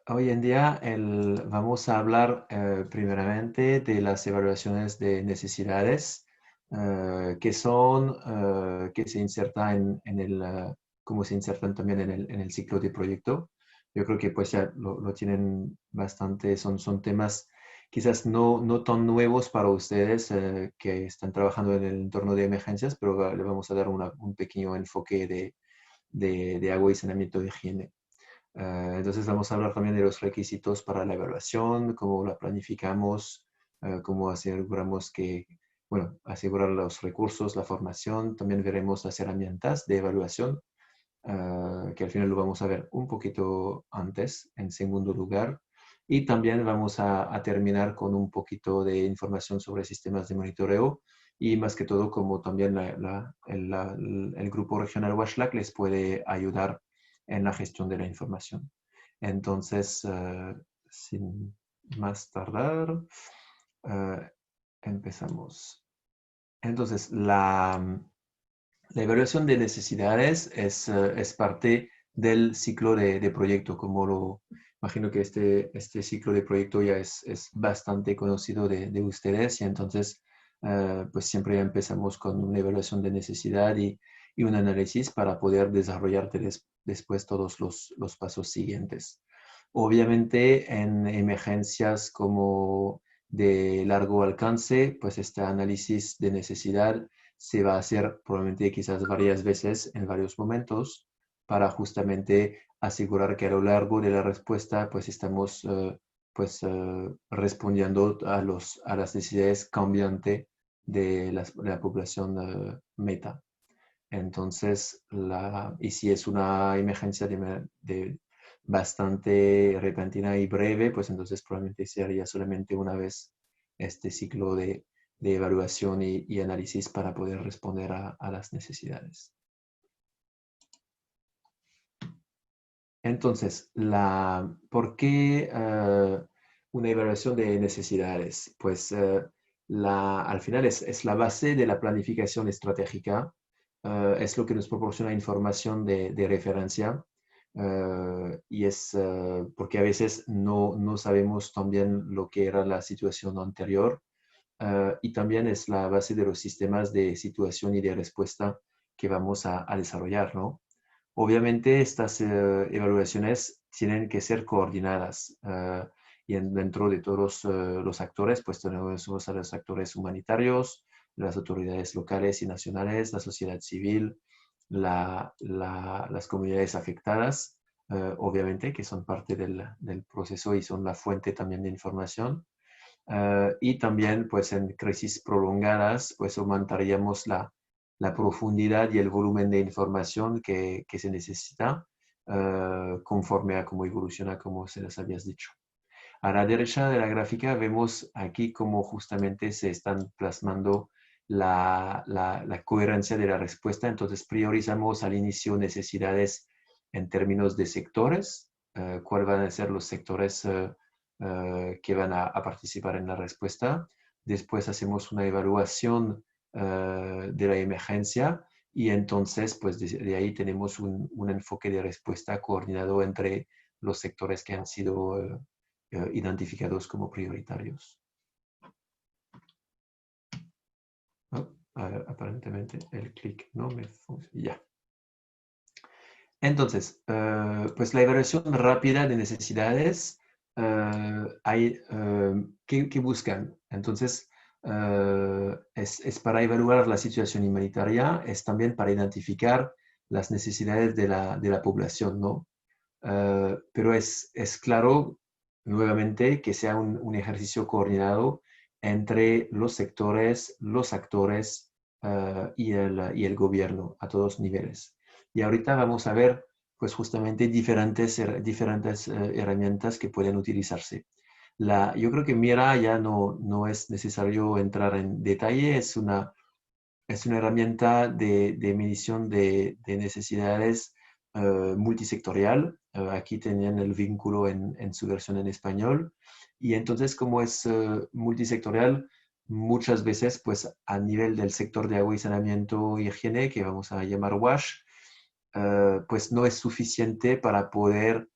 Hoy en día vamos a hablar primeramente de las evaluaciones de necesidades que se insertan cómo se insertan también en el ciclo de proyecto. Yo creo que pues ya lo tienen bastante, son temas quizás no tan nuevos para ustedes que están trabajando en el entorno de emergencias, pero le vamos a dar un pequeño enfoque de agua y saneamiento de higiene. Entonces vamos a hablar también de los requisitos para la evaluación, cómo la planificamos, cómo aseguramos bueno, asegurar los recursos, la formación. También veremos las herramientas de evaluación, que al final lo vamos a ver un poquito antes, en segundo lugar. Y también vamos a terminar con un poquito de información sobre sistemas de monitoreo y más que todo como también el grupo regional WASHLAC les puede ayudar en la gestión de la información. Entonces, sin más tardar, eh, empezamos. Entonces, la evaluación de necesidades es parte del ciclo de proyecto, como lo imagino que este ciclo de proyecto ya es bastante conocido de ustedes y entonces pues siempre empezamos con una evaluación de necesidad y un análisis para poder desarrollar después todos los pasos siguientes. Obviamente en emergencias como de largo alcance, pues este análisis de necesidad se va a hacer probablemente quizás varias veces en varios momentos para justamente asegurar que a lo largo de la respuesta pues estamos respondiendo a las necesidades cambiantes de la población meta. Entonces, y si es una emergencia de bastante repentina y breve, pues entonces probablemente sería solamente una vez este ciclo de evaluación y análisis para poder responder a las necesidades. Entonces, ¿por qué una evaluación de necesidades? Pues al final es la base de la planificación estratégica, es lo que nos proporciona información de referencia y es porque a veces no sabemos también lo que era la situación anterior y también es la base de los sistemas de situación y de respuesta que vamos a desarrollar, ¿no? Obviamente estas evaluaciones tienen que ser coordinadas y dentro de todos los actores, pues tenemos a los actores humanitarios, las autoridades locales y nacionales, la sociedad civil, las comunidades afectadas, obviamente, que son parte del proceso y son la fuente también de información. Y también, pues en crisis prolongadas, pues aumentaríamos la profundidad y el volumen de información que se necesita conforme a cómo evoluciona, como se les habías dicho. A la derecha de la gráfica vemos aquí cómo justamente se están plasmando la coherencia de la respuesta. Entonces priorizamos al inicio necesidades en términos de sectores, cuáles van a ser los sectores que van a participar en la respuesta. Después hacemos una evaluación de la emergencia y entonces pues de ahí tenemos un enfoque de respuesta coordinado entre los sectores que han sido identificados como prioritarios. Oh, aparentemente el clic no me funciona. Ya. Entonces, pues la evaluación rápida de necesidades ¿qué buscan? Entonces, es para evaluar la situación humanitaria, es también para identificar las necesidades de la población, ¿no? Pero es claro, nuevamente, que sea un ejercicio coordinado entre los sectores, los actores y el gobierno a todos niveles. Y ahorita vamos a ver, pues justamente diferentes herramientas que pueden utilizarse. Yo creo que Mira ya no es necesario entrar en detalle, es una herramienta de medición de necesidades multisectorial. Aquí tenían el vínculo en su versión en español. Y entonces, como es multisectorial, muchas veces, pues a nivel del sector de agua y saneamiento y higiene, que vamos a llamar WASH, pues no es suficiente para poder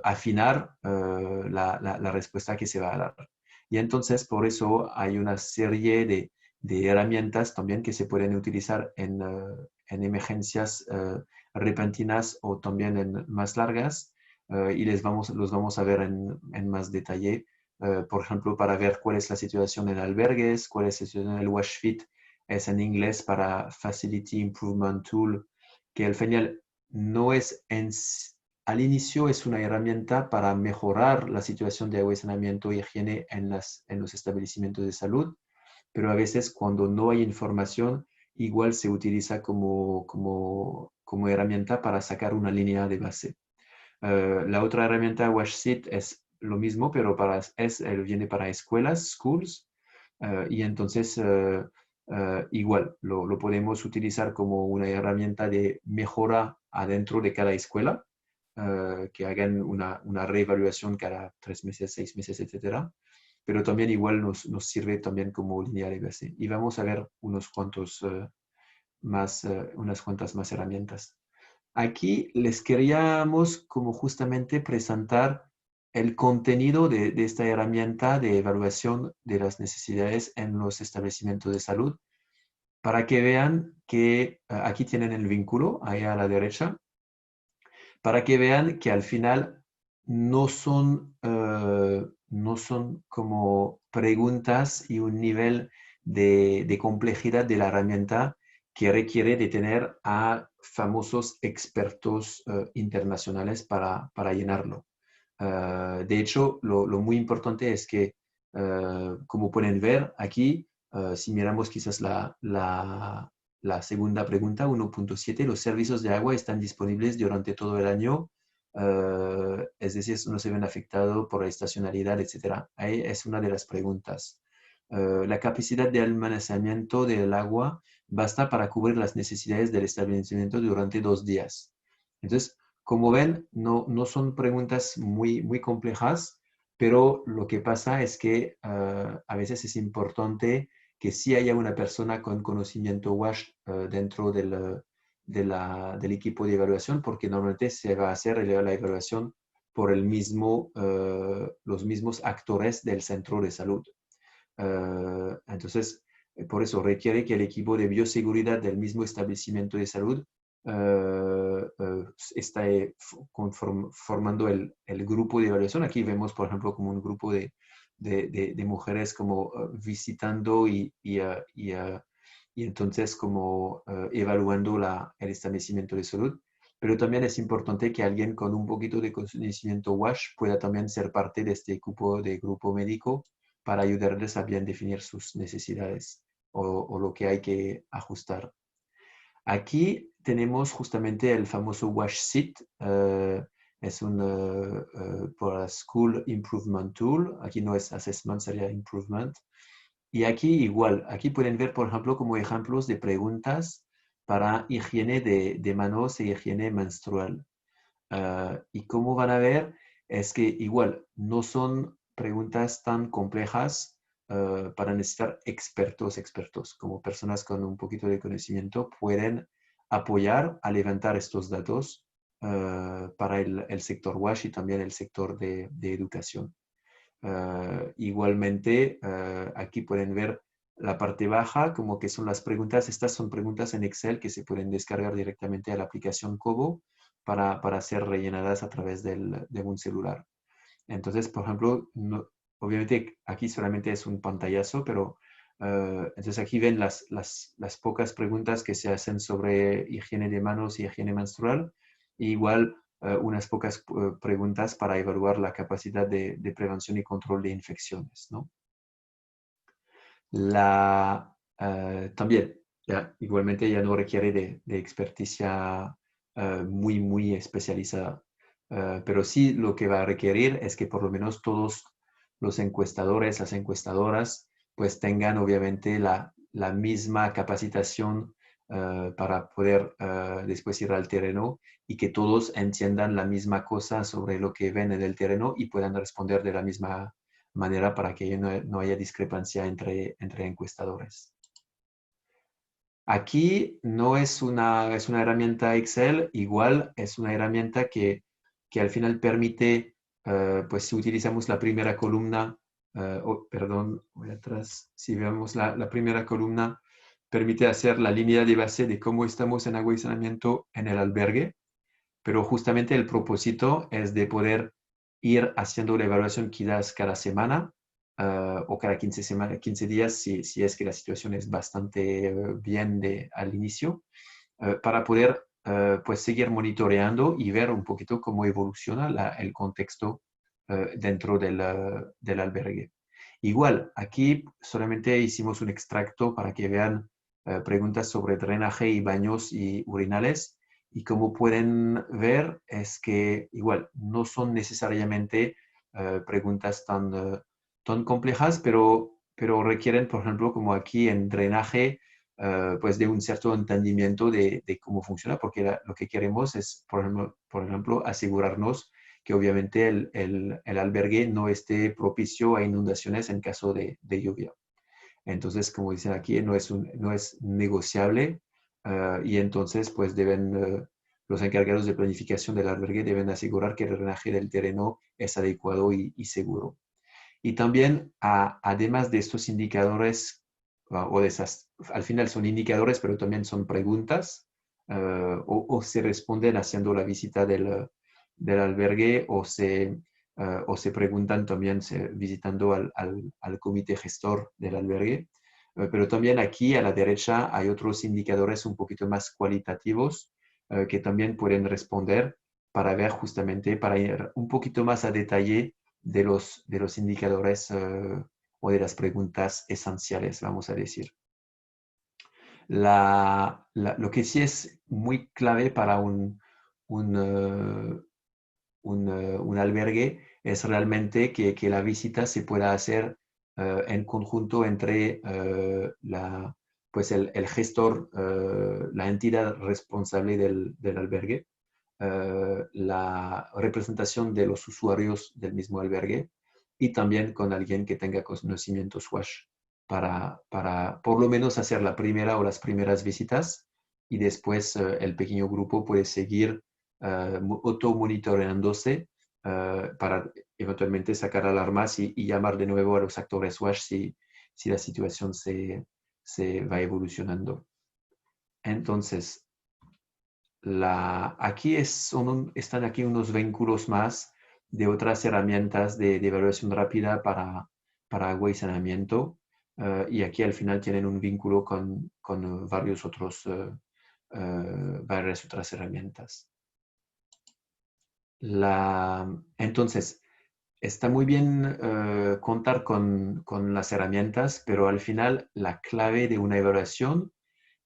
afinar la respuesta que se va a dar. Y entonces, por eso hay una serie de herramientas también que se pueden utilizar en emergencias repentinas o también en más largas, y los vamos a ver en más detalle. Por ejemplo, para ver cuál es la situación en albergues, cuál es la situación en el WashFit, es en inglés para Facility Improvement Tool, que al final no es al inicio es una herramienta para mejorar la situación de agua y saneamiento y higiene en los establecimientos de salud, pero a veces cuando no hay información, igual se utiliza como herramienta para sacar una línea de base. La otra herramienta, WashSit, es lo mismo, pero viene para escuelas, schools, y entonces igual lo podemos utilizar como una herramienta de mejora adentro de cada escuela, que hagan una reevaluación cada 3 meses, 6 meses, etcétera. Pero también igual nos sirve también como línea de base. Y vamos a ver unas cuantas más herramientas. Aquí les queríamos como justamente presentar el contenido de esta herramienta de evaluación de las necesidades en los establecimientos de salud, para que vean que aquí tienen el vínculo, ahí a la derecha, para que vean que al final no son como preguntas y un nivel de complejidad de la herramienta que requiere de tener a famosos expertos internacionales para llenarlo. De hecho, lo muy importante es que, como pueden ver aquí, si miramos quizás la segunda pregunta, 1.7, los servicios de agua están disponibles durante todo el año, es decir, no se ven afectados por la estacionalidad, etc. Ahí es una de las preguntas. La capacidad de almacenamiento del agua basta para cubrir las necesidades del establecimiento durante 2 días. Entonces, como ven, no son preguntas muy complejas, pero lo que pasa es que a veces es importante que sí haya una persona con conocimiento WASH dentro del equipo de evaluación, porque normalmente se va a hacer la evaluación por los mismos actores del centro de salud. Entonces, por eso requiere que el equipo de bioseguridad del mismo establecimiento de salud está formando el grupo de evaluación. Aquí vemos, por ejemplo, como un grupo de mujeres como visitando y entonces como evaluando el establecimiento de salud. Pero también es importante que alguien con un poquito de conocimiento WASH pueda también ser parte de este grupo médico para ayudarles a bien definir sus necesidades o lo que hay que ajustar. Aquí tenemos justamente el famoso WashSit, es un por School Improvement Tool, aquí no es Assessment, sería Improvement. Y aquí igual, aquí pueden ver, por ejemplo, como ejemplos de preguntas para higiene de manos y higiene menstrual. Y como van a ver, es que igual no son preguntas tan complejas para necesitar expertos, como personas con un poquito de conocimiento pueden apoyar a levantar estos datos para el sector WASH y también el sector de educación. Igualmente, aquí pueden ver la parte baja, como que son las preguntas. Estas son preguntas en Excel que se pueden descargar directamente a la aplicación Cobo para ser rellenadas a través de un celular. Entonces, por ejemplo, obviamente aquí solamente es un pantallazo, pero entonces aquí ven las pocas preguntas que se hacen sobre higiene de manos y higiene menstrual. Igual unas pocas preguntas para evaluar la capacidad de prevención y control de infecciones, ¿no? También, igualmente ya no requiere de experticia muy especializada. Pero sí lo que va a requerir es que por lo menos todos los encuestadores, las encuestadoras, pues tengan obviamente la misma capacitación para poder después ir al terreno y que todos entiendan la misma cosa sobre lo que ven en el terreno y puedan responder de la misma manera para que no haya discrepancia entre encuestadores. Aquí no es una herramienta Excel, igual es una herramienta que al final permite, pues si utilizamos la primera columna, perdón, voy atrás, si vemos la primera columna, permite hacer la línea de base de cómo estamos en agua y saneamiento en el albergue, pero justamente el propósito es de poder ir haciendo la evaluación quizás cada semana o cada 15 días si es que la situación es bastante bien al inicio, para poder pues seguir monitoreando y ver un poquito cómo evoluciona el contexto dentro del albergue. Igual, aquí solamente hicimos un extracto para que vean preguntas sobre drenaje y baños y urinales. Y como pueden ver, es que igual no son necesariamente preguntas tan complejas, pero requieren, por ejemplo, como aquí en drenaje, pues de un cierto entendimiento de cómo funciona, porque lo que queremos es, por ejemplo, asegurarnos que obviamente el albergue no esté propicio a inundaciones en caso de lluvia. Entonces, como dicen aquí, no es negociable y entonces pues los encargados de planificación del albergue deben asegurar que el drenaje del terreno es adecuado y seguro. Y también, además de estos indicadores, o de esas, al final son indicadores, pero también son preguntas, o se responden haciendo la visita del albergue, o se preguntan también visitando al comité gestor del albergue. Pero también aquí a la derecha hay otros indicadores un poquito más cualitativos que también pueden responder para ver justamente, para ir un poquito más a detalle de los indicadores o de las preguntas esenciales, vamos a decir. Lo que sí es muy clave para un, un albergue es realmente que la visita se pueda hacer en conjunto entre pues el gestor, la entidad responsable del albergue, la representación de los usuarios del mismo albergue y también con alguien que tenga conocimientos WASH para por lo menos hacer la primera o las primeras visitas y después el pequeño grupo puede seguir auto-monitoreándose para eventualmente sacar alarmas y llamar de nuevo a los actores WASH si la situación se va evolucionando. Entonces, aquí están aquí unos vínculos más de otras herramientas de evaluación rápida para agua y saneamiento. Y aquí al final tienen un vínculo con varias otras herramientas. Entonces, está muy bien contar con las herramientas, pero al final la clave de una evaluación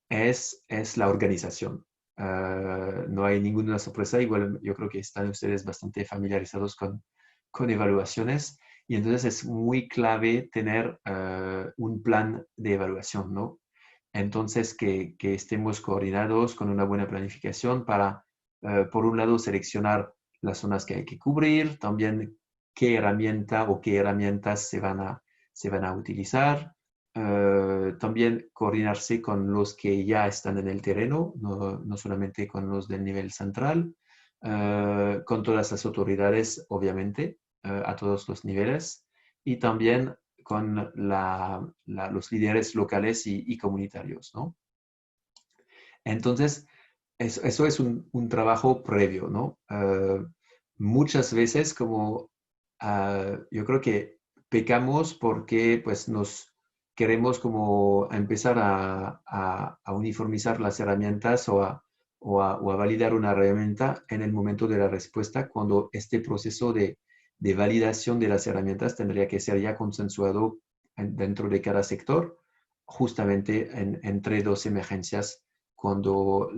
es la organización. No hay ninguna sorpresa, igual yo creo que están ustedes bastante familiarizados con evaluaciones y entonces es muy clave tener un plan de evaluación, ¿no? Entonces que estemos coordinados con una buena planificación para, por un lado, seleccionar las zonas que hay que cubrir, también qué herramienta o qué herramientas se van a utilizar, también coordinarse con los que ya están en el terreno, no solamente con los del nivel central, con todas las autoridades, obviamente, a todos los niveles, y también con los líderes locales y comunitarios, ¿no? Entonces, eso es un trabajo previo, ¿no? Muchas veces, como yo creo que pecamos porque pues nos queremos como empezar a uniformizar las herramientas o a validar una herramienta en el momento de la respuesta, cuando este proceso de validación de las herramientas tendría que ser ya consensuado dentro de cada sector, justamente entre dos emergencias cuando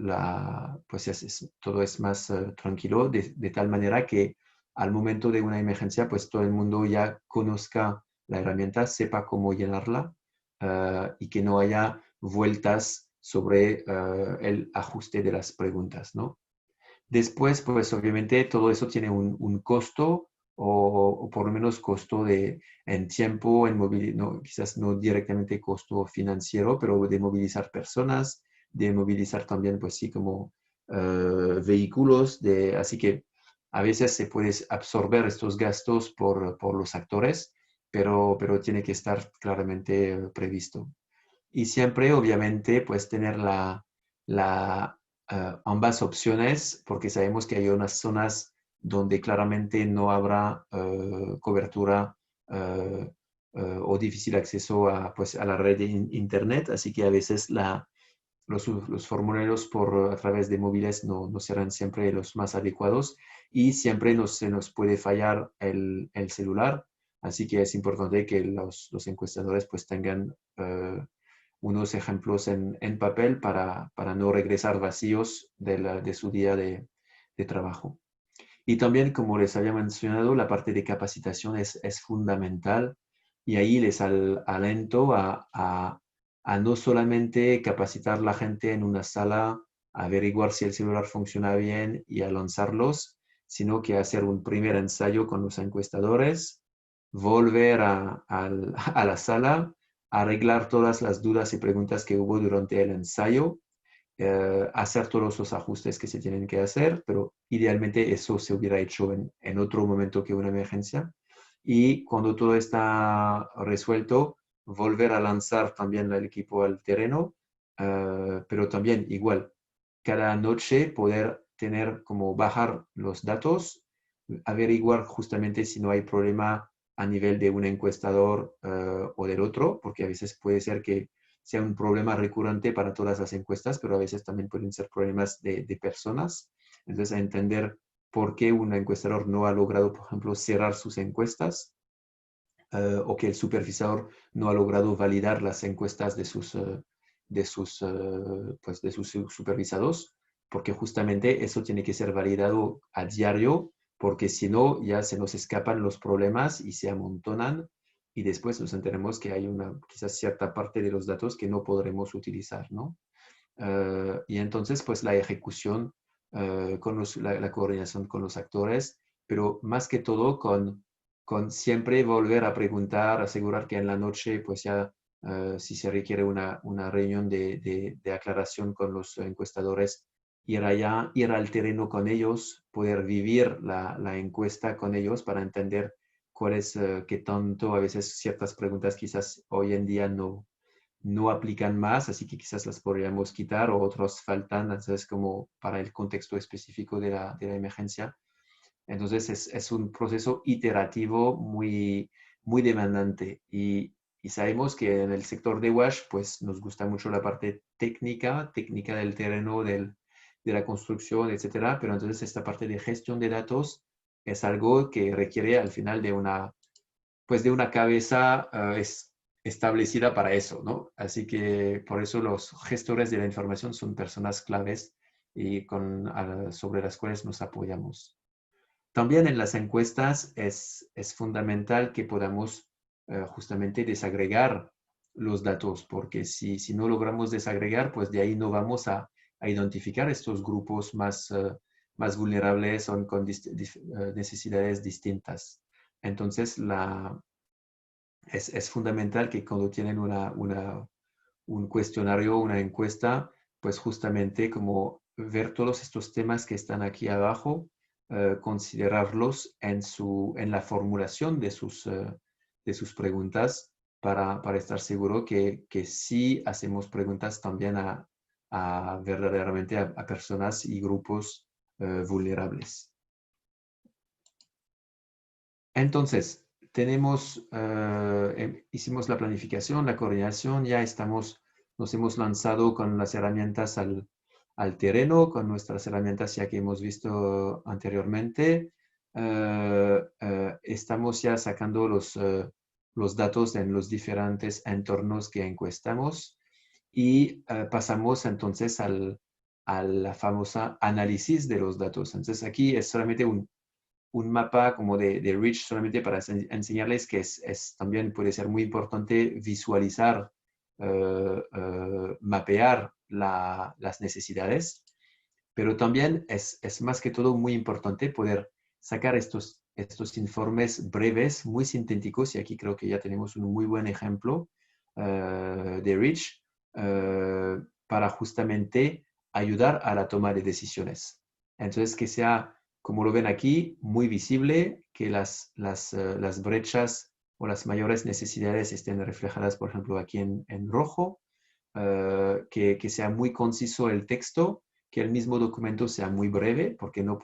pues todo es más tranquilo, de tal manera que al momento de una emergencia, pues todo el mundo ya conozca la herramienta, sepa cómo llenarla y que no haya vueltas sobre el ajuste de las preguntas, ¿no? Después, pues obviamente todo eso tiene un costo o por lo menos costo en tiempo, en movilidad, no, quizás no directamente costo financiero, pero de movilizar personas, de movilizar también, pues sí, como vehículos, así que a veces se puede absorber estos gastos por los actores, pero tiene que estar claramente previsto. Y siempre, obviamente, pues tener ambas opciones, porque sabemos que hay unas zonas donde claramente no habrá cobertura o difícil acceso pues, a la red de Internet, así que a veces los formularios a través de móviles no serán siempre los más adecuados y siempre se nos puede fallar el celular, así que es importante que los encuestadores pues tengan unos ejemplos en papel para no regresar vacíos de su día de trabajo. Y también, como les había mencionado, la parte de capacitación es fundamental y ahí les alento a no solamente capacitar la gente en una sala, averiguar si el celular funciona bien y a lanzarlos, sino que hacer un primer ensayo con los encuestadores, volver a la sala, arreglar todas las dudas y preguntas que hubo durante el ensayo, hacer todos los ajustes que se tienen que hacer, pero idealmente eso se hubiera hecho en otro momento que una emergencia. Y cuando todo está resuelto, volver a lanzar también el equipo al terreno, pero también igual, cada noche poder tener como bajar los datos, averiguar justamente si no hay problema a nivel de un encuestador o del otro, porque a veces puede ser que sea un problema recurrente para todas las encuestas, pero a veces también pueden ser problemas de personas. Entonces, a entender por qué un encuestador no ha logrado, por ejemplo, cerrar sus encuestas o que el supervisor no ha logrado validar las encuestas pues de sus supervisados, porque justamente eso tiene que ser validado a diario, porque si no, ya se nos escapan los problemas y se amontonan y después nos enteramos que hay quizás cierta parte de los datos que no podremos utilizar, ¿no? Y entonces, pues la ejecución con la coordinación con los actores, pero más que todo con siempre volver a preguntar, asegurar que en la noche, pues ya, si se requiere una reunión de aclaración con los encuestadores, ir allá, ir al terreno con ellos, poder vivir la encuesta con ellos para entender cuál es, qué tanto a veces ciertas preguntas quizás hoy en día no aplican más, así que quizás las podríamos quitar o otros faltan, entonces como para el contexto específico de la emergencia. Entonces es un proceso iterativo muy demandante y sabemos que en el sector de WASH pues nos gusta mucho la parte técnica del terreno, de la construcción, etcétera, pero entonces esta parte de gestión de datos es algo que requiere al final pues de una cabeza establecida para eso, ¿no? Así que por eso los gestores de la información son personas claves y sobre las cuales nos apoyamos. También en las encuestas es fundamental que podamos justamente desagregar los datos, porque si no logramos desagregar, pues de ahí no vamos a identificar estos grupos más vulnerables o con necesidades distintas. Entonces, es fundamental que cuando tienen un cuestionario, una encuesta, pues justamente como ver todos estos temas que están aquí abajo, considerarlos en la formulación de sus preguntas para estar seguro que sí hacemos preguntas también verdaderamente a personas y grupos vulnerables. Entonces, hicimos la planificación, la coordinación, ya nos hemos lanzado con las herramientas al terreno, con nuestras herramientas ya que hemos visto anteriormente. Estamos ya sacando los datos en los diferentes entornos que encuestamos y pasamos entonces a la famosa análisis de los datos. Entonces, aquí es solamente un mapa como de Rich solamente para enseñarles que también puede ser muy importante visualizar, mapear las necesidades, pero también es más que todo muy importante poder sacar estos informes breves, muy sintéticos, y aquí creo que ya tenemos un muy buen ejemplo de Rich, para justamente ayudar a la toma de decisiones. Entonces, que sea, como lo ven aquí, muy visible, que las brechas o las mayores necesidades estén reflejadas, por ejemplo, aquí en rojo, que sea muy conciso el texto, que el mismo documento sea muy breve, porque no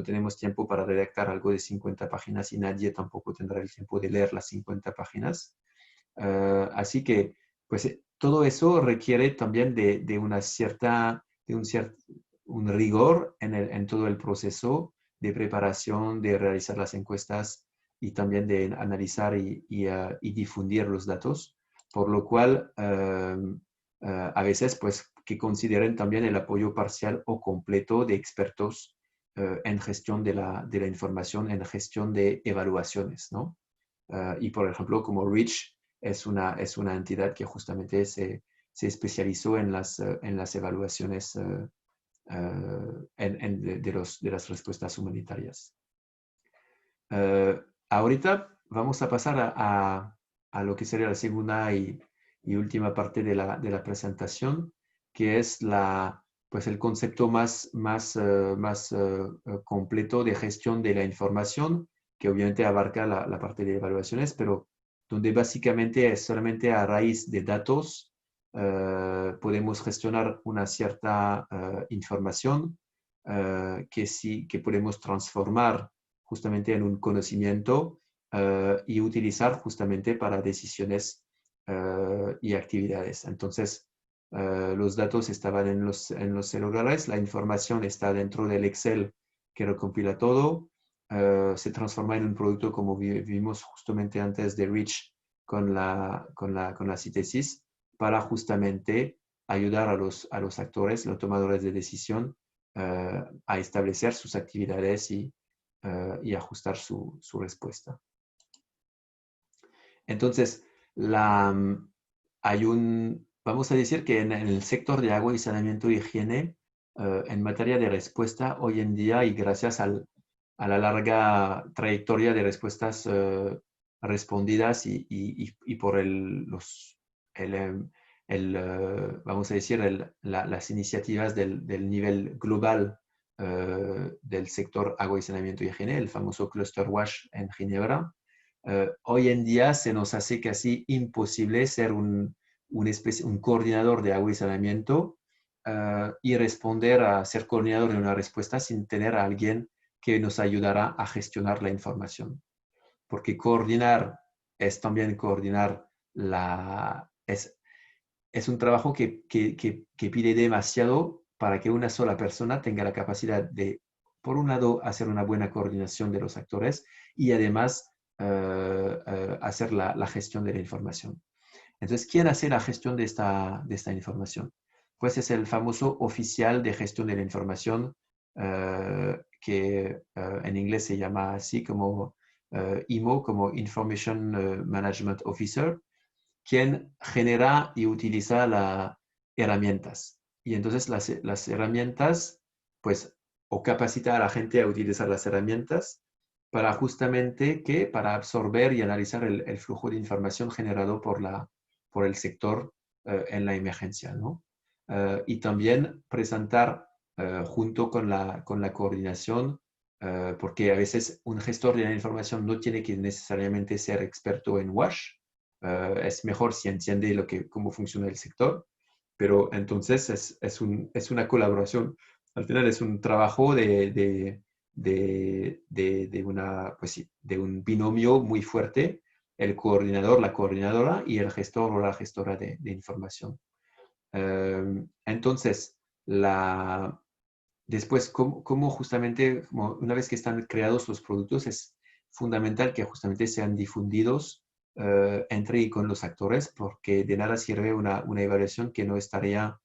tenemos tiempo para redactar algo de 50 páginas y nadie tampoco tendrá el tiempo de leer las 50 páginas. Así que, pues, todo eso requiere también de una cierta, un rigor en todo el proceso de preparación, de realizar las encuestas y también de analizar y difundir los datos, por lo cual a veces pues que consideren también el apoyo parcial o completo de expertos en gestión de la información, en gestión de evaluaciones, ¿no? Y por ejemplo, como Rich es una entidad que justamente se especializó en las evaluaciones de las respuestas humanitarias. Ahorita vamos a pasar a lo que sería la segunda y última parte de la presentación, que es pues el concepto más completo de gestión de la información, que obviamente abarca la parte de evaluaciones, pero donde básicamente es solamente a raíz de datos podemos gestionar una cierta información que podemos transformar justamente en un conocimiento y utilizar justamente para decisiones y actividades. Entonces, los datos estaban en los celulares, la información está dentro del Excel que recompila todo, se transforma en un producto como vimos justamente antes de Rich con la síntesis para justamente ayudar a los actores, los tomadores de decisión, a establecer sus actividades y ajustar su respuesta. Entonces, vamos a decir que en el sector de agua y saneamiento y higiene, en materia de respuesta, hoy en día, y gracias a la larga trayectoria de respuestas respondidas y por vamos a decir, las iniciativas del nivel global del sector agua y saneamiento y higiene, el famoso Cluster WASH en Ginebra, hoy en día se nos hace casi imposible ser un coordinador de agua y saneamiento y responder a ser coordinador de una respuesta sin tener a alguien que nos ayudara a gestionar la información. Porque coordinar es también coordinar es un trabajo que pide demasiado para que una sola persona tenga la capacidad de, por un lado, hacer una buena coordinación de los actores y además hacer la gestión de la información. Entonces, ¿quién hace la gestión de esta información? Pues es el famoso oficial de gestión de la información, que en inglés se llama así como IMO, como Information Management Officer, quien genera y utiliza las herramientas. Y entonces las herramientas, pues, o capacita a la gente a utilizar las herramientas para justamente para absorber y analizar el flujo de información generado por el sector en la emergencia, ¿no? Y también presentar junto con la coordinación, porque a veces un gestor de la información no tiene que necesariamente ser experto en WASH, es mejor si entiende cómo funciona el sector, pero entonces es una colaboración. Al final es un trabajo pues sí, de un binomio muy fuerte, el coordinador, la coordinadora y el gestor o la gestora de información. Entonces, después, cómo justamente, una vez que están creados los productos, es fundamental que justamente sean difundidos entre y con los actores, porque de nada sirve una evaluación que no estaría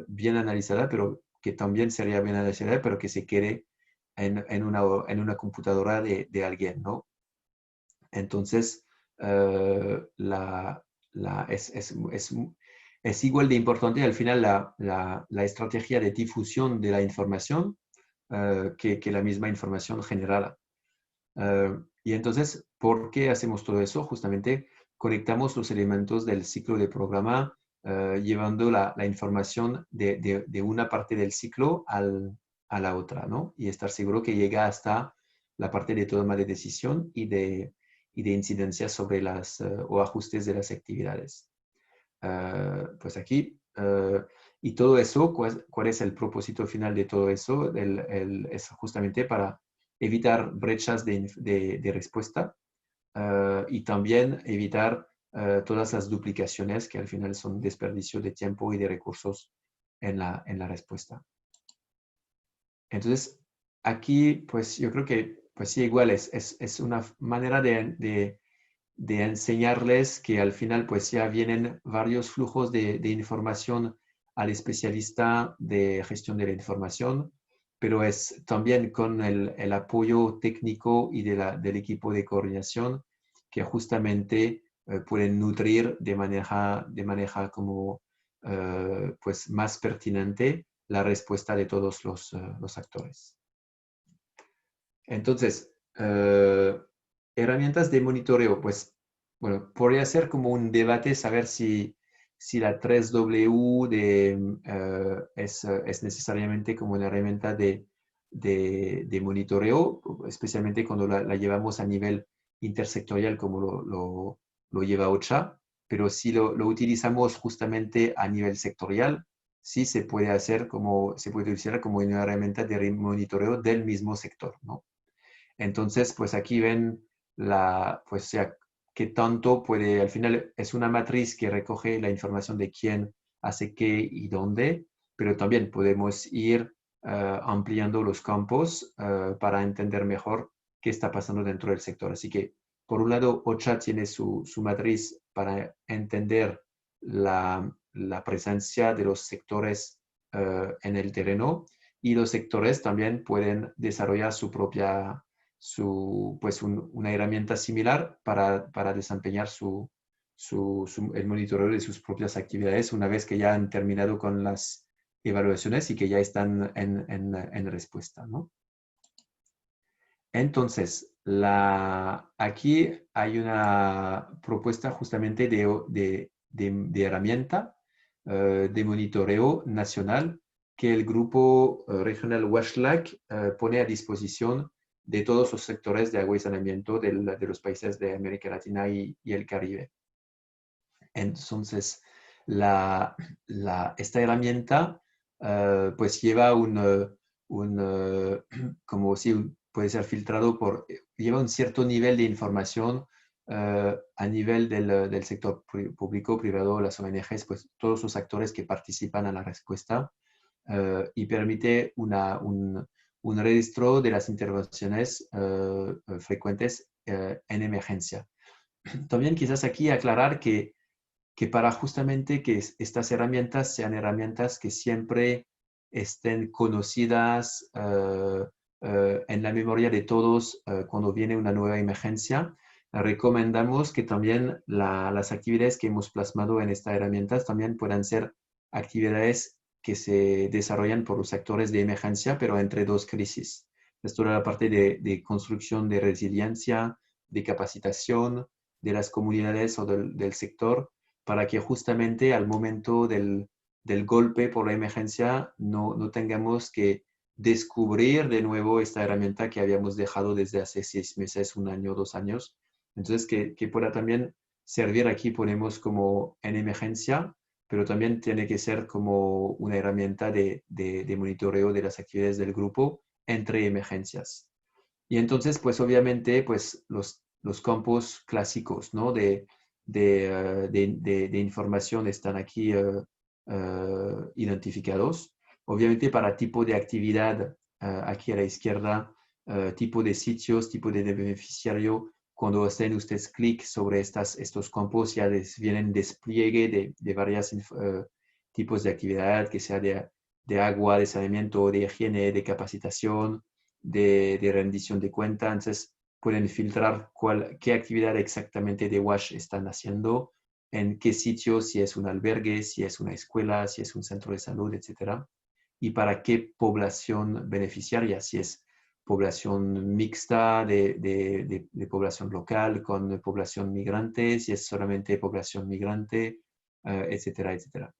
bien analizada, pero que también sería bien analizada, pero que se quede en una computadora de alguien, ¿no? Entonces, es igual de importante al final la estrategia de difusión de la información que la misma información generada. Y entonces, ¿por qué hacemos todo eso? Justamente conectamos los elementos del ciclo de programa llevando la información de una parte del ciclo a la otra, ¿no? Y estar seguro que llega hasta la parte de toma de decisión y de incidencia sobre o ajustes de las actividades. Pues aquí, y todo eso, ¿cuál es el propósito final de todo eso? Es justamente para evitar brechas de respuesta y también evitar todas las duplicaciones que al final son desperdicio de tiempo y de recursos en la respuesta. Entonces, aquí, pues yo creo que, pues sí, igual es una manera de enseñarles que al final, pues ya vienen varios flujos de información al especialista de gestión de la información, pero es también con el apoyo técnico y del equipo de coordinación que justamente pueden nutrir de manera como pues más pertinente la respuesta de todos los actores. Entonces, herramientas de monitoreo, pues, bueno, podría ser como un debate saber si la 3W es necesariamente como una herramienta de monitoreo, especialmente cuando la llevamos a nivel intersectorial como lo lleva OCHA, pero si lo utilizamos justamente a nivel sectorial, sí se puede se puede utilizar como una herramienta de monitoreo del mismo sector, ¿no? Entonces, pues aquí ven pues ya qué tanto puede, al final es una matriz que recoge la información de quién hace qué y dónde, pero también podemos ir ampliando los campos para entender mejor qué está pasando dentro del sector. Así que, por un lado, OCHA tiene su matriz para entender la presencia de los sectores en el terreno y los sectores también pueden desarrollar pues una herramienta similar para desempeñar el monitoreo de sus propias actividades una vez que ya han terminado con las evaluaciones y que ya están en respuesta, ¿no? Entonces, aquí hay una propuesta justamente de herramienta de monitoreo nacional que el grupo regional WASHLAC pone a disposición de todos los sectores de agua y saneamiento de los países de América Latina y el Caribe. Entonces, esta herramienta pues lleva como si puede ser filtrado lleva un cierto nivel de información a nivel del sector público, privado, las ONGs, pues todos los actores que participan a la respuesta y permite un registro de las intervenciones frecuentes en emergencia. También quizás aquí aclarar que para justamente que estas herramientas sean herramientas que siempre estén conocidas en la memoria de todos cuando viene una nueva emergencia, recomendamos que también las actividades que hemos plasmado en estas herramientas también puedan ser actividades que se desarrollan por los actores de emergencia, pero entre dos crisis. Es toda la parte de construcción de resiliencia, de capacitación de las comunidades o del sector, para que justamente al momento del golpe por la emergencia no tengamos que descubrir de nuevo esta herramienta que habíamos dejado desde hace 6 meses, 1 año, 2 años. Entonces, que pueda también servir aquí, ponemos como en emergencia, pero también tiene que ser como una herramienta de monitoreo de las actividades del grupo entre emergencias. Y entonces, pues obviamente, pues los campos clásicos, ¿no? de información están aquí identificados. Obviamente para tipo de actividad, aquí a la izquierda, tipo de sitios, tipo de beneficiario, cuando hacen ustedes clic sobre estos campos ya vienen despliegue de varios tipos de actividad, que sea de agua, de saneamiento, de higiene, de capacitación, de rendición de cuentas. Entonces, pueden filtrar qué actividad exactamente de WASH están haciendo, en qué sitio, si es un albergue, si es una escuela, si es un centro de salud, etc. Y para qué población beneficiaria, si es población mixta de población local con población migrante, si es solamente población migrante, etcétera, etcétera.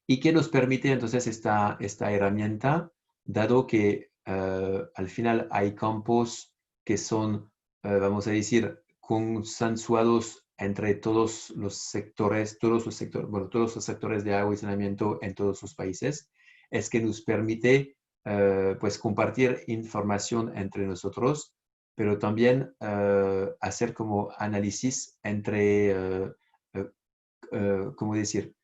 ¿Y qué nos permite entonces esta herramienta? Dado que al final hay campos que son, vamos a decir, consensuados entre todos los sectores de agua y saneamiento en todos los países, es que nos permite pues compartir información entre nosotros, pero también hacer como análisis ¿cómo decir?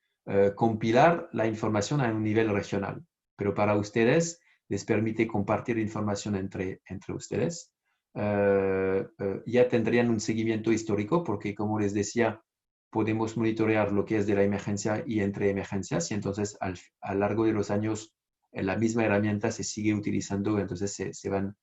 Compilar la información a un nivel regional. Pero para ustedes les permite compartir información entre ustedes. Ya tendrían un seguimiento histórico porque, como les decía, podemos monitorear lo que es de la emergencia y entre emergencias y entonces a lo largo de los años la misma herramienta se sigue utilizando, entonces se van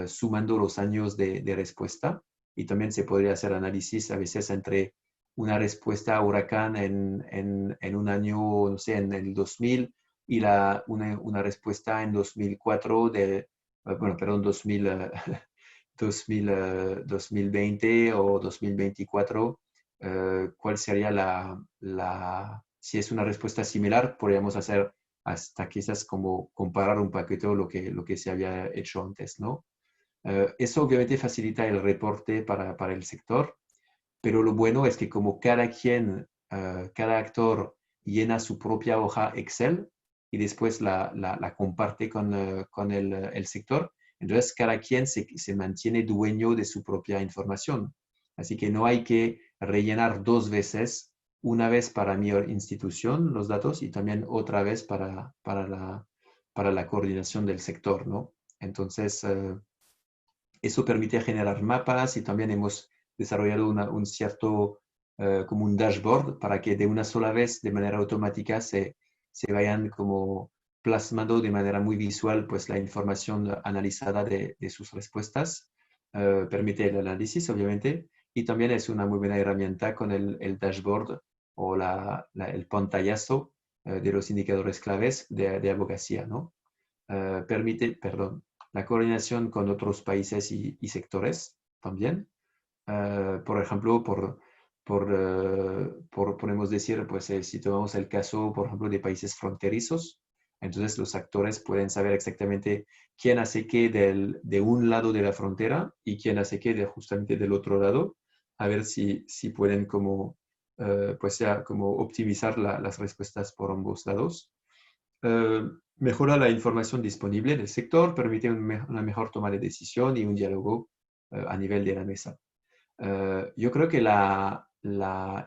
sumando los años de respuesta y también se podría hacer análisis a veces entre una respuesta a huracán en un año, no sé, en el 2000 y una respuesta en 2004 bueno, perdón, 2020 o 2024, ¿cuál sería si es una respuesta similar, podríamos hacer hasta quizás como comparar un poquito lo que se había hecho antes, ¿no? Eso obviamente facilita el reporte para el sector, pero lo bueno es que como cada actor llena su propia hoja Excel y después la comparte con el sector, entonces cada quien se mantiene dueño de su propia información. Así que no hay que rellenar dos veces, una vez para mi institución los datos y también otra vez para la coordinación del sector, ¿no? Entonces, eso permite generar mapas y también hemos desarrollado un cierto, como un dashboard para que de una sola vez, de manera automática, se vayan como plasmando de manera muy visual pues la información analizada de sus respuestas. Permite el análisis, obviamente, y también es una muy buena herramienta con el dashboard o el pantallazo de los indicadores claves de abogacía, ¿no? Perdón, la coordinación con otros países y sectores también. Por ejemplo, podemos decir, pues si tomamos el caso, por ejemplo, de países fronterizos, entonces los actores pueden saber exactamente quién hace qué de un lado de la frontera y quién hace qué justamente del otro lado, a ver si pueden como, pues ya, como optimizar las respuestas por ambos lados. Mejora la información disponible del sector, permite una mejor toma de decisión y un diálogo a nivel de la mesa. Yo creo que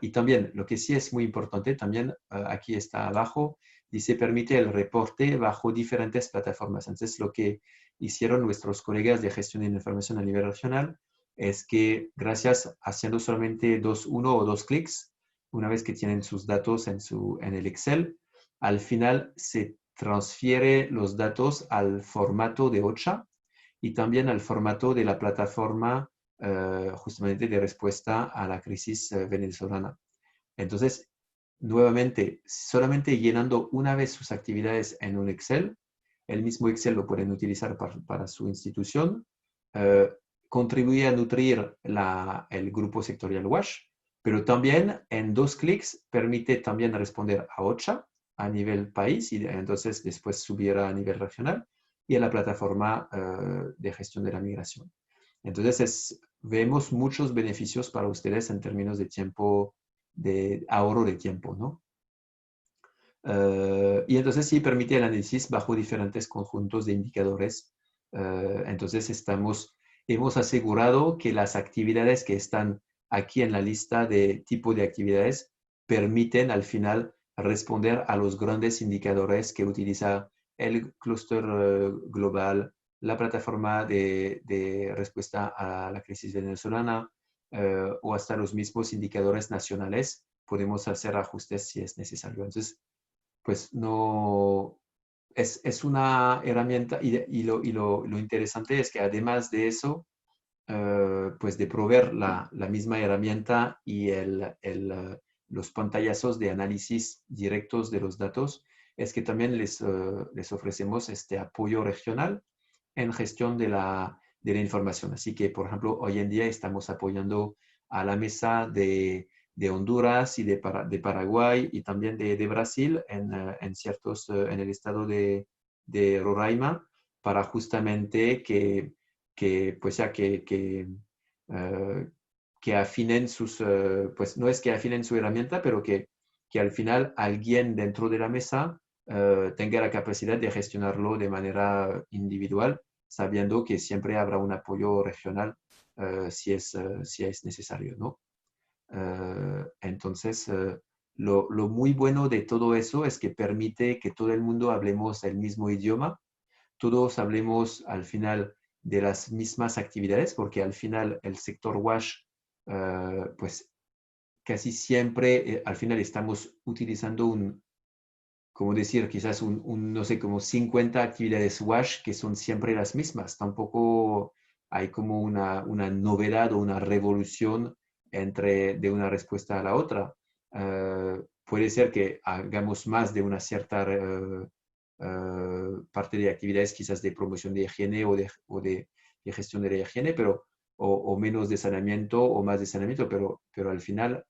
y también lo que sí es muy importante, también aquí está abajo, dice permite el reporte bajo diferentes plataformas. Entonces, lo que hicieron nuestros colegas de gestión de información a nivel regional es que gracias haciendo solamente uno o dos clics, una vez que tienen sus datos en el Excel, al final se transfiere los datos al formato de OCHA y también al formato de la plataforma justamente de respuesta a la crisis venezolana. Entonces, nuevamente, solamente llenando una vez sus actividades en un Excel, el mismo Excel lo pueden utilizar para su institución, eh, contribuye a nutrir el grupo sectorial WASH, pero también en dos clics permite también responder a OCHA a nivel país y entonces después subir a nivel regional y a la plataforma de gestión de la migración. Entonces, vemos muchos beneficios para ustedes en términos de tiempo, de ahorro de tiempo, ¿no? Y entonces sí permite el análisis bajo diferentes conjuntos de indicadores. Entonces hemos asegurado que las actividades que están aquí en la lista de tipo de actividades permiten al final responder a los grandes indicadores que utiliza el clúster global, la plataforma de respuesta a la crisis venezolana o hasta los mismos indicadores nacionales. Podemos hacer ajustes si es necesario. Entonces, pues no, es una herramienta lo interesante es que además de eso, pues de proveer la misma herramienta y los pantallazos de análisis directos de los datos, es que también les ofrecemos este apoyo regional en gestión de la información. Así que, por ejemplo, hoy en día estamos apoyando a la mesa de de Honduras y de Paraguay y también de Brasil en el estado de Roraima, para justamente pues ya que afinen pues no es que afinen su herramienta, pero que al final alguien dentro de la mesa tenga la capacidad de gestionarlo de manera individual, sabiendo que siempre habrá un apoyo regional si es necesario, ¿no? Entonces, lo muy bueno de todo eso es que permite que todo el mundo hablemos el mismo idioma, todos hablemos al final de las mismas actividades, porque al final el sector WASH, pues casi siempre, al final estamos utilizando como decir, quizás no sé, como 50 actividades WASH que son siempre las mismas. Tampoco hay como una novedad o una revolución de una respuesta a la otra. Puede ser que hagamos más de una cierta parte de actividades quizás de promoción de higiene de gestión de la higiene, o menos de saneamiento o más de saneamiento, pero al final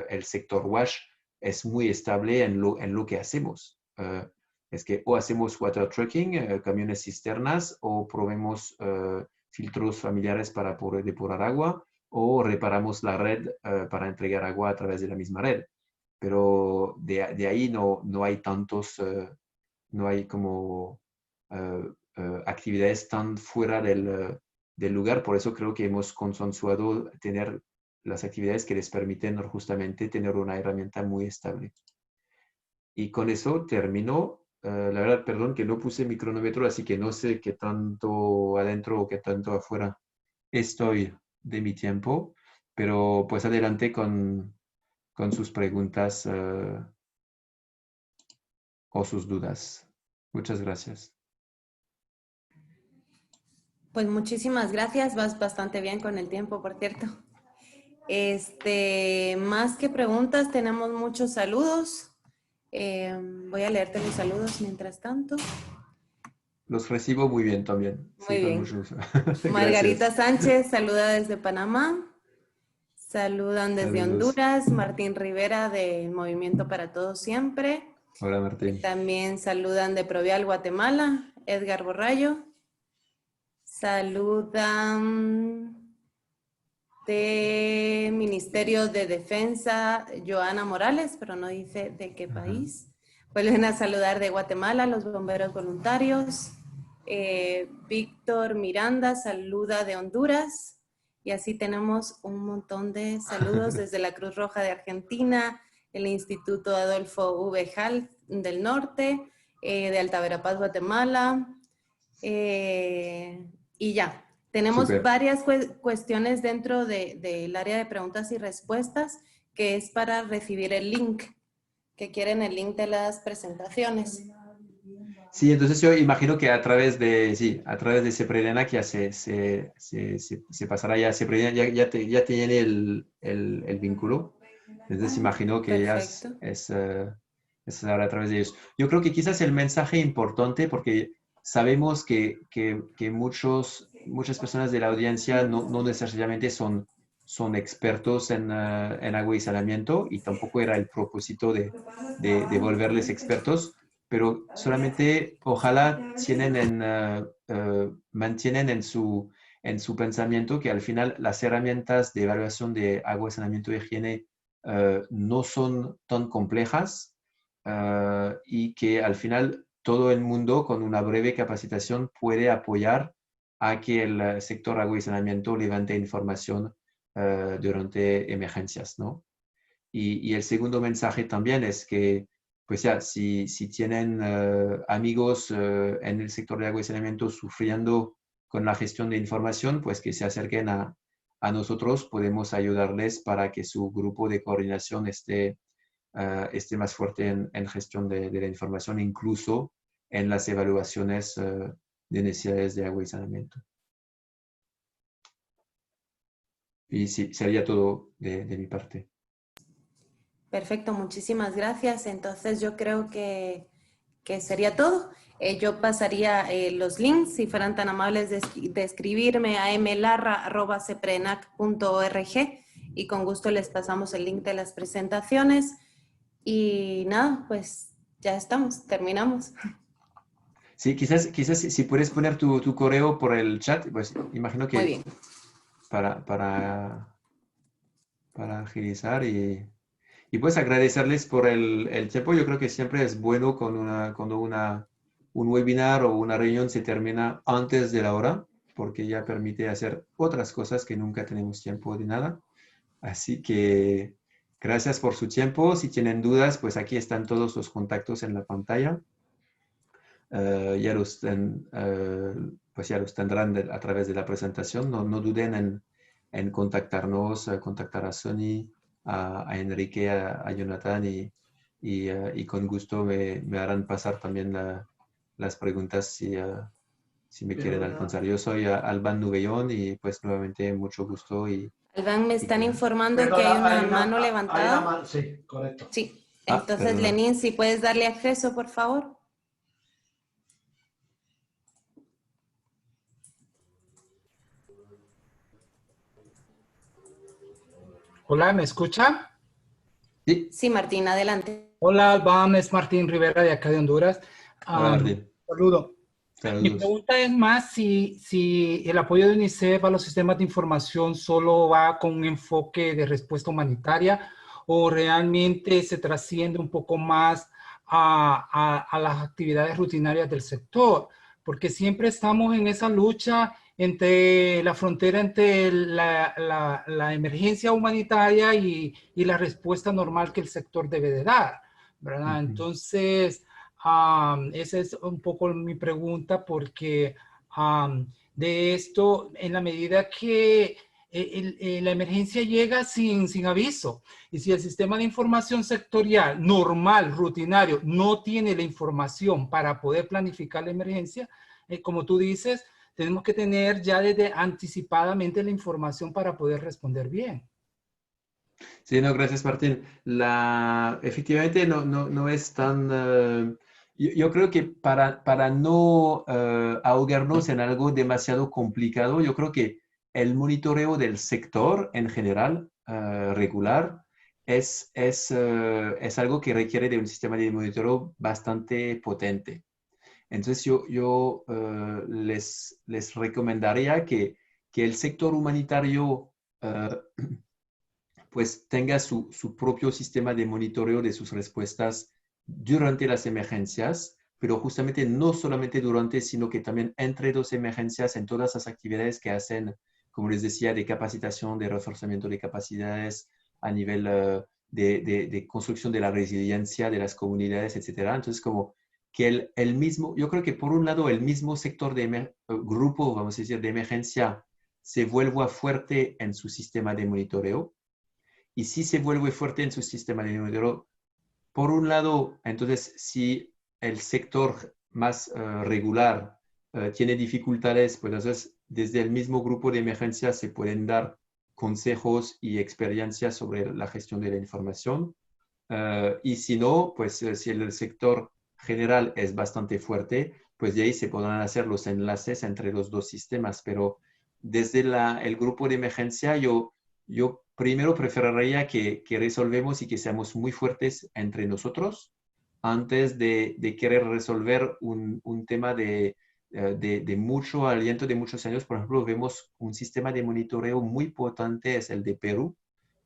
el sector WASH es muy estable en lo que hacemos. Es que o hacemos water trucking, camiones cisternas, o probemos filtros familiares para poder depurar agua, o reparamos la red para entregar agua a través de la misma red. Pero de ahí no hay no hay como actividades tan fuera del lugar. Por eso creo que hemos consensuado tener las actividades que les permiten justamente tener una herramienta muy estable. Y con eso termino. La verdad, perdón que no puse mi cronómetro, así que no sé qué tanto adentro o qué tanto afuera estoy de mi tiempo, pero pues adelante con sus preguntas o sus dudas. Muchas gracias. Pues muchísimas gracias, vas bastante bien con el tiempo, por cierto. Más que preguntas, tenemos muchos saludos. Voy a leerte los saludos mientras tanto. Los recibo muy bien también. Muy Sí, con bien. mucho gusto. Margarita Gracias. Sánchez saluda desde Panamá. Saludan desde Saludos. Honduras. Martín Rivera del Movimiento para Todos Siempre. Hola, Martín. También saludan de Provial, Guatemala. Edgar Borrayo. Saludan de Ministerio de Defensa, Joana Morales, pero no dice de qué país. Vuelven a saludar de Guatemala, los bomberos voluntarios. Víctor Miranda saluda de Honduras. Y así tenemos un montón de saludos desde la Cruz Roja de Argentina, el Instituto Adolfo V. Hall del Norte, de Alta Verapaz, Guatemala. Y ya. Tenemos Súper. varias cuestiones dentro del área de preguntas y respuestas, que es para recibir el link, que quieren el link de las presentaciones. Sí, entonces yo imagino que a través a través de Sepredena que ya se pasará ya Sepredena, ya tiene el vínculo. Entonces imagino que ya Perfecto. es ahora a través de ellos. Yo creo que quizás el mensaje importante, porque sabemos que muchas personas de la audiencia no necesariamente son expertos en agua y saneamiento, y tampoco era el propósito de volverles expertos, pero solamente ojalá mantienen en su pensamiento que al final las herramientas de evaluación de agua, saneamiento y higiene no son tan complejas, y que al final todo el mundo con una breve capacitación puede apoyar a que el sector agua y saneamiento levante información durante emergencias, ¿no? Y el segundo mensaje también es que, pues ya, si tienen amigos en el sector de agua y saneamiento sufriendo con la gestión de información, pues que se acerquen a nosotros. Podemos ayudarles para que su grupo de coordinación esté más fuerte en gestión de la información, incluso en las evaluaciones de necesidades de agua y saneamiento. Y sí, sería todo de mi parte. Perfecto, muchísimas gracias. Entonces yo creo que sería todo. Yo pasaría los links, si fueran tan amables de escribirme a mlarra@ceprenac.org, y con gusto les pasamos el link de las presentaciones. Y nada, pues ya estamos, terminamos. Sí, quizás si puedes poner tu correo por el chat, pues imagino Muy que bien. para, para, para agilizar y pues agradecerles por el tiempo. Yo creo que siempre es bueno cuando un webinar o una reunión se termina antes de la hora, porque ya permite hacer otras cosas que nunca tenemos tiempo de nada. Así que gracias por su tiempo. Si tienen dudas, pues aquí están todos los contactos en la pantalla. Pues ya los tendrán a través de la presentación. No duden en contactarnos, contactar a Sony, a Enrique, a Jonathan y con gusto me harán pasar también las preguntas si me quieren Pero alcanzar. Yo soy Alban Nubellón y pues nuevamente mucho gusto Alban, me y están que... informando que hay perdona, una mano hay una levantada. mano, sí, correcto. Sí, entonces perdona. Lenín, si puedes darle acceso, por favor. Hola, ¿me escucha? Sí, Sí, Martín, adelante. Hola, Alban, es Martín Rivera de acá de Honduras. hola Martín. Saludo. Mi Saludos. pregunta es más si el apoyo de UNICEF a los sistemas de información solo va con un enfoque de respuesta humanitaria o realmente se trasciende un poco más a las actividades rutinarias del sector, porque siempre estamos en esa lucha entre la frontera entre la emergencia humanitaria y la respuesta normal que el sector debe de dar, ¿verdad? Ujú. Entonces, esa es un poco mi pregunta porque de esto, en la medida que la emergencia llega sin aviso y si el sistema de información sectorial normal, rutinario, no tiene la información para poder planificar la emergencia, como tú dices, tenemos que tener ya desde anticipadamente la información para poder responder bien. Sí, no, gracias Martín. Efectivamente no es tan... yo creo que para no ahogarnos en algo demasiado complicado, yo creo que el monitoreo del sector en general, regular, es algo que requiere de un sistema de monitoreo bastante potente. Entonces les recomendaría que el sector humanitario pues tenga su propio sistema de monitoreo de sus respuestas durante las emergencias, pero justamente no solamente durante, sino que también entre dos emergencias en todas las actividades que hacen, como les decía, de capacitación, de reforzamiento de capacidades a nivel de construcción de la resiliencia de las comunidades, etcétera. Entonces, como que el mismo, yo creo que por un lado el mismo sector de grupo, vamos a decir, de emergencia se vuelva fuerte en su sistema de monitoreo y si se vuelve fuerte en su sistema de monitoreo, por un lado, entonces si el sector más regular tiene dificultades, pues entonces desde el mismo grupo de emergencia se pueden dar consejos y experiencias sobre la gestión de la información. Y si no, pues si el sector general es bastante fuerte, pues de ahí se podrán hacer los enlaces entre los dos sistemas. Pero desde el grupo de emergencia, yo primero preferiría que resolvemos y que seamos muy fuertes entre nosotros antes de querer resolver un tema de mucho aliento, de muchos años. Por ejemplo, vemos un sistema de monitoreo muy potente, es el de Perú,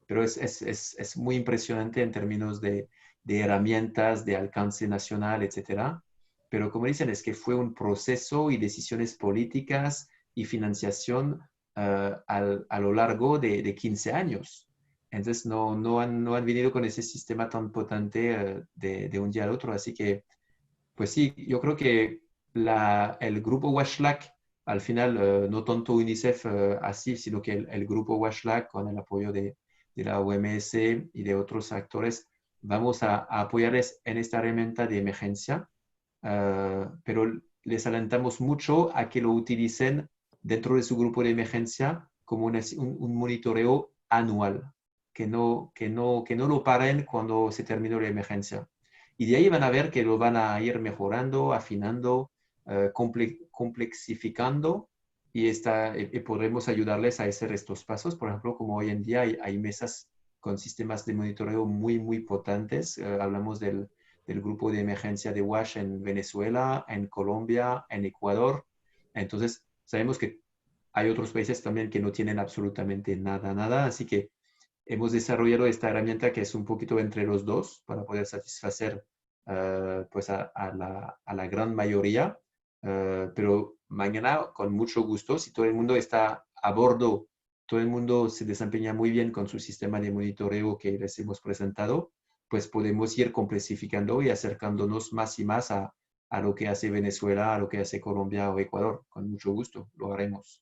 pero es muy impresionante en términos de herramientas, de alcance nacional, etcétera. Pero como dicen, es que fue un proceso y decisiones políticas y financiación a lo largo de 15 años. Entonces, no han venido con ese sistema tan potente de un día al otro. Así que, pues sí, yo creo que el grupo WASHLAC, al final, no tanto UNICEF así, sino que el grupo WASHLAC, con el apoyo de la OMS y de otros actores, vamos a apoyarles en esta herramienta de emergencia, pero les alentamos mucho a que lo utilicen dentro de su grupo de emergencia como un monitoreo anual, que no lo paren cuando se termine la emergencia. Y de ahí van a ver que lo van a ir mejorando, afinando, complexificando y podremos ayudarles a hacer estos pasos. Por ejemplo, como hoy en día hay mesas con sistemas de monitoreo muy, muy potentes. Hablamos del grupo de emergencia de WASH en Venezuela, en Colombia, en Ecuador. Entonces, sabemos que hay otros países también que no tienen absolutamente nada. Así que hemos desarrollado esta herramienta que es un poquito entre los dos para poder satisfacer pues a la gran mayoría. Pero mañana, con mucho gusto, si todo el mundo está a bordo, todo el mundo se desempeña muy bien con su sistema de monitoreo que les hemos presentado, pues podemos ir complexificando y acercándonos más y más a lo que hace Venezuela, a lo que hace Colombia o Ecuador. Con mucho gusto, lo haremos.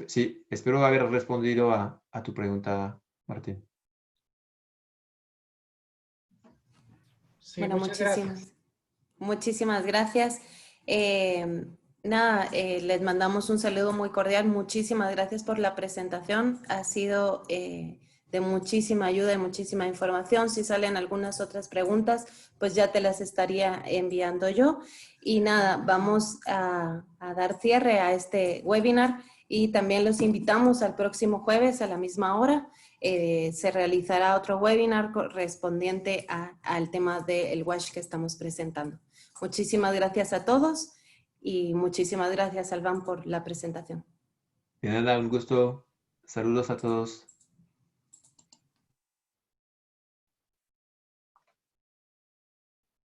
Sí, espero haber respondido a tu pregunta, Martín. Sí, Bueno, muchas gracias. muchísimas gracias. Les mandamos un saludo muy cordial. Muchísimas gracias por la presentación. Ha sido de muchísima ayuda y muchísima información. Si salen algunas otras preguntas, pues ya te las estaría enviando yo. Y nada, vamos a dar cierre a este webinar y también los invitamos al próximo jueves a la misma hora. Se realizará otro webinar correspondiente al tema del WASH que estamos presentando. Muchísimas gracias a todos y muchísimas gracias, Alban, por la presentación. De nada, un gusto. Saludos a todos.